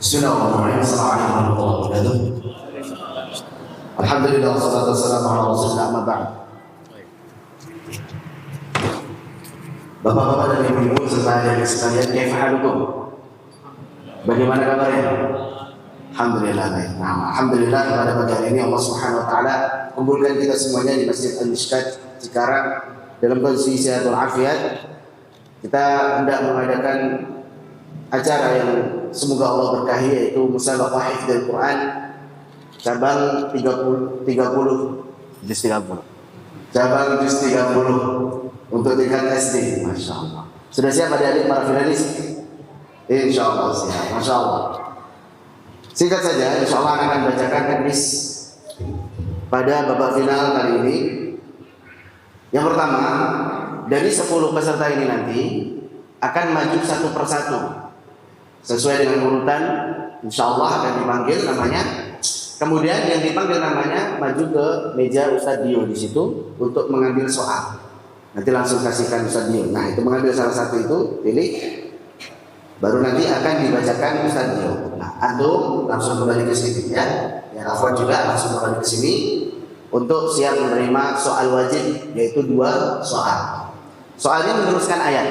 Bismillahirrahmanirrahim. Assalamualaikum warahmatullahi wabarakatuh. Alhamdulillah wassalatu wassalamu ala Rasulillah amma ba'd. Bapak-bapak dan ibu-ibu serta adik-adik sekalian, kaifa halukum? Bagaimana kabarnya? Alhamdulillah baik. Nah, alhamdulillah pada pagi hari ini Allah Subhanahu wa taala kumpulkan kita semuanya di Masjid Al-Mishkat Cikarang dalam kondisi sehat walafiat. Kita hendak mengadakan acara yang semoga Allah berkahi, yaitu musabaqah hifdzul Quran cabang 30 juz 30. Cabang juz 30 untuk tingkat SD. Masya Allah. Sudah siap adik-adik para finalis? Insya Allah siap. Masya Allah. Singkat saja, insya Allah akan bacakan teknis pada babak final kali ini. Yang pertama, dari 10 peserta ini nanti akan maju satu persatu sesuai dengan urutan. Insya Allah akan dipanggil namanya. Kemudian yang dipanggil namanya maju ke meja Ustadz Dio di situ untuk mengambil soal. Nanti langsung kasihkan Ustadz Dio. Nah, itu mengambil salah satu itu, pilih. Baru nanti akan dibacakan Ustadz Dio. Nah, antum langsung kembali ke sini ya. Yang akhwat juga langsung kembali ke sini untuk siap menerima soal wajib, yaitu 2 soal. Soalnya meneruskan ayat.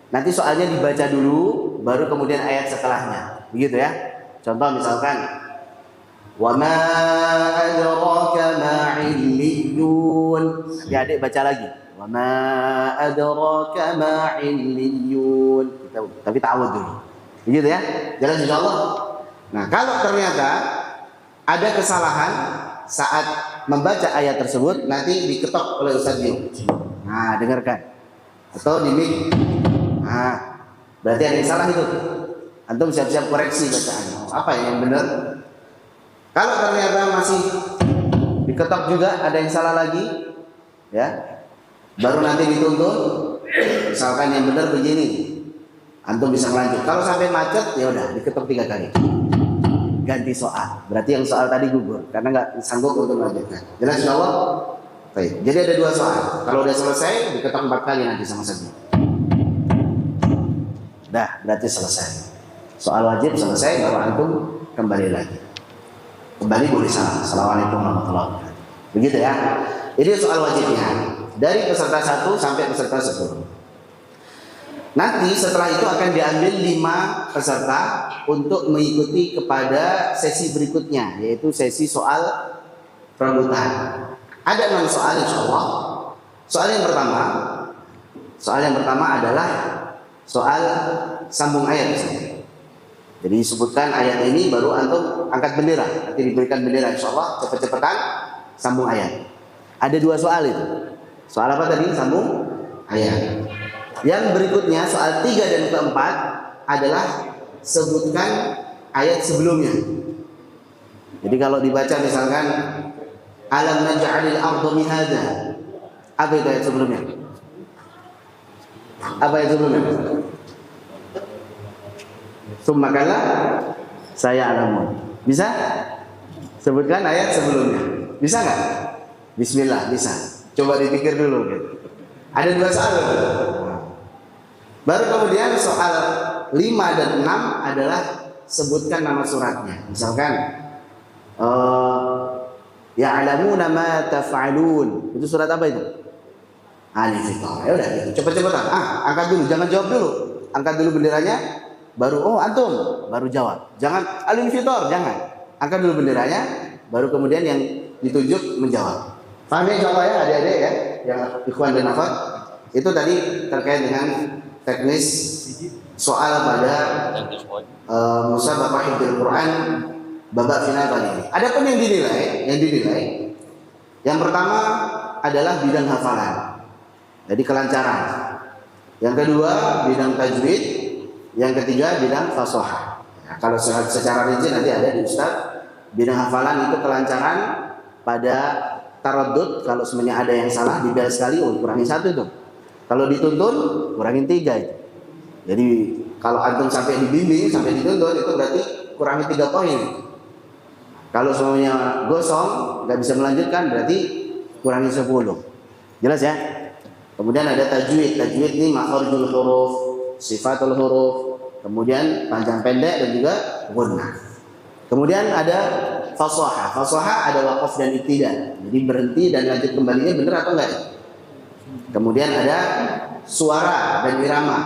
Nanti soalnya dibaca dulu, baru kemudian ayat setelahnya. Begitu ya. Contoh misalkan, wa ma adraka ma illiyun. Ya, adik baca lagi. Wa ma adraka ma illiyun. Tapi ta'awud dulu. Begitu ya. Jelas insyaallah. Nah, kalau ternyata ada kesalahan saat membaca ayat tersebut, nanti diketok oleh Ustadz Dio. Nah, dengarkan. Atau di mic. Nah, berarti ada yang salah itu. Antum siap-siap koreksi bacaannya. Apa yang benar? Kalau ternyata masih diketok juga, ada yang salah lagi, ya, baru nanti dituntun. Misalkan yang benar begini, antum bisa melanjut. Kalau sampai macet, ya udah diketok 3 kali. Ganti soal. Berarti yang soal tadi gugur karena nggak sanggup untuk melanjutkan. Jelas insyaallah. Baik. Jadi ada 2 soal. Kalau udah selesai, diketok 4 kali nanti sama saja. Dah, berarti selesai. Soal wajib selesai, baru antum kembali lagi. Kembali boleh salam. Assalamualaikum warahmatullahi wabarakatuh. Begitu ya. Ini soal wajibnya. Dari peserta 1 sampai peserta 10. Nanti setelah itu akan diambil 5 peserta untuk mengikuti kepada sesi berikutnya, yaitu sesi soal perebutan. Ada 6 soal insyaallah. Soal yang pertama adalah soal sambung ayat. Jadi sebutkan ayat ini baru antum angkat bendera. Nanti diberikan bendera insyaallah, cepet-cepetan sambung ayat. Ada 2 soal itu. Soal apa tadi? Sambung ayat. Yang berikutnya soal 3 dan keempat adalah sebutkan ayat sebelumnya. Jadi kalau dibaca misalkan alam naj'alil arda mihada. Apa itu ayat sebelumnya? Apa ayat sebelumnya? Summa kala saya alamun. Bisa? Sebutkan ayat sebelumnya. Bisa nggak? Bismillah, bisa. Coba dipikir dulu gitu. Ada 2 soal. Baru kemudian soal 5 dan 6 adalah sebutkan nama suratnya. Misalkan ya'lamuna ma taf'alun. Itu surat apa itu? Al-Infitar. Ya udah gitu. Cepet-cepetan. Angkat dulu, jangan jawab dulu. Angkat dulu benderanya, baru antum, baru jawab. Jangan Al-Infitar, jangan. Angkat dulu benderanya, baru kemudian yang ditunjuk menjawab. Paham ya insyaallah ya adik-adik ya, yang ikhwan dan akhwat. Itu tadi terkait dengan teknis soal pada musabaqah hifdzul Quran babak final kali ini. Adapun yang dinilai, yang pertama adalah bidang hafalan, jadi kelancaran. Yang kedua bidang tajwid, yang ketiga bidang fasahah. Nah, kalau secara rinci nanti ada di Ustaz. Bidang hafalan itu kelancaran pada taraddud. Kalau sebenarnya ada yang salah dibel sekali, kurangi 1 itu. Kalau dituntun kurangin 3 itu. Jadi kalau antum sampai dibimbing, sampai dituntun, itu berarti kurangi 3 poin. Kalau semuanya gosong, nggak bisa melanjutkan, berarti kurangi 10. Jelas ya? Kemudian ada tajwid. Tajwid ini makharijul huruf, sifatul huruf, kemudian panjang pendek dan juga gunnah. Kemudian ada fasaha. Fasaha ada waqaf dan ibtida. Jadi berhenti dan lanjut kembalinya benar atau enggak? Kemudian ada suara dan irama.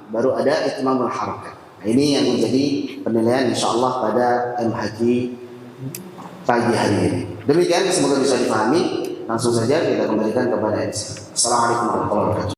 Baru ada itmamul harakat. Nah, ini yang menjadi penilaian insyaallah pada MHQ pagi hari ini. Demikian, semoga bisa dipahami. Langsung saja kita kembalikan kepada MC. Assalamualaikum warahmatullahi wabarakatuh.